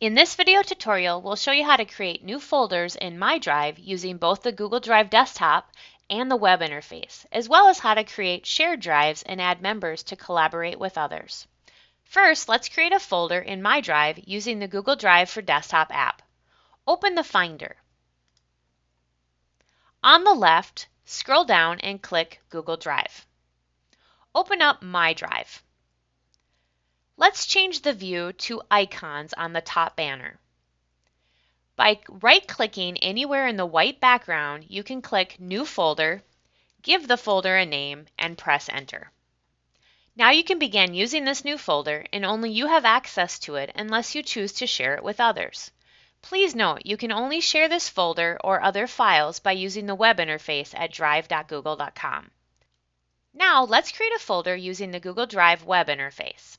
In this video tutorial, we'll show you how to create new folders in My Drive using both the Google Drive desktop and the web interface, as well as how to create shared drives and add members to collaborate with others. First, let's create a folder in My Drive using the Google Drive for Desktop app. Open the Finder. On the left, scroll down and click Google Drive. Open up My Drive. Let's change the view to icons on the top banner. By right-clicking anywhere in the white background, you can click New Folder, give the folder a name, and press Enter. Now you can begin using this new folder, and only you have access to it unless you choose to share it with others. Please note, you can only share this folder or other files by using the web interface at drive.google.com. Now let's create a folder using the Google Drive web interface.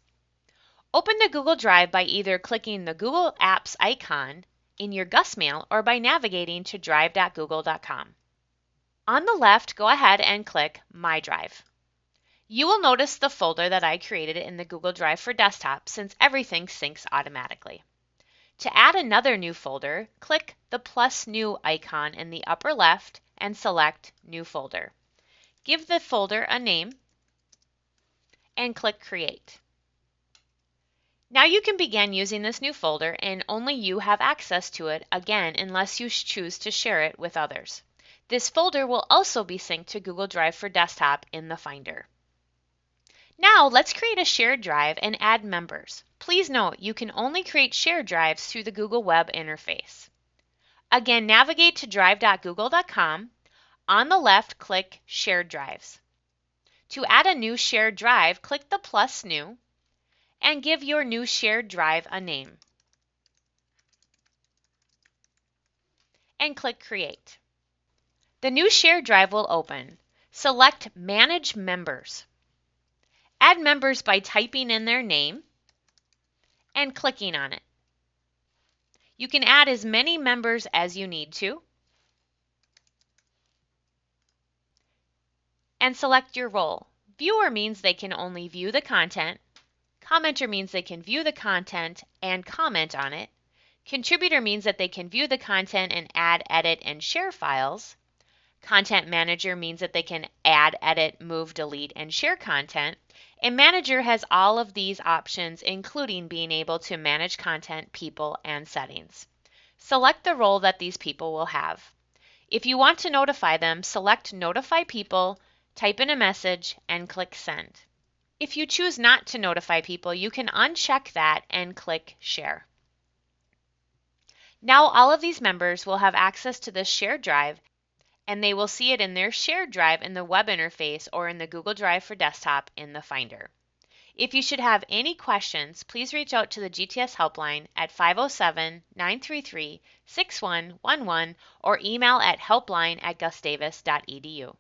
Open the Google Drive by either clicking the Google Apps icon in your Gusmail or by navigating to drive.google.com. On the left, go ahead and click My Drive. You will notice the folder that I created in the Google Drive for Desktop since everything syncs automatically. To add another new folder, click the plus new icon in the upper left and select New Folder. Give the folder a name and click Create. Now you can begin using this new folder and only you have access to it, again, unless you choose to share it with others. This folder will also be synced to Google Drive for Desktop in the Finder. Now let's create a shared drive and add members. Please note you can only create shared drives through the Google Web interface. Again, navigate to drive.google.com. On the left, click Shared Drives. To add a new shared drive, click the plus new and give your new shared drive a name. And click Create. The new shared drive will open. Select Manage Members. Add members by typing in their name and clicking on it. You can add as many members as you need to. And select your role. Viewer means they can only view the content. Commenter means they can view the content and comment on it. Contributor means that they can view the content and add, edit, and share files. Content Manager means that they can add, edit, move, delete, and share content. And Manager has all of these options, including being able to manage content, people, and settings. Select the role that these people will have. If you want to notify them, select Notify People, type in a message, and click Send. If you choose not to notify people, you can uncheck that and click Share. Now all of these members will have access to this shared drive, and they will see it in their shared drive in the web interface or in the Google Drive for Desktop in the Finder. If you should have any questions, please reach out to the GTS helpline at 507-933-6111 or email at helpline@gusdavis.edu.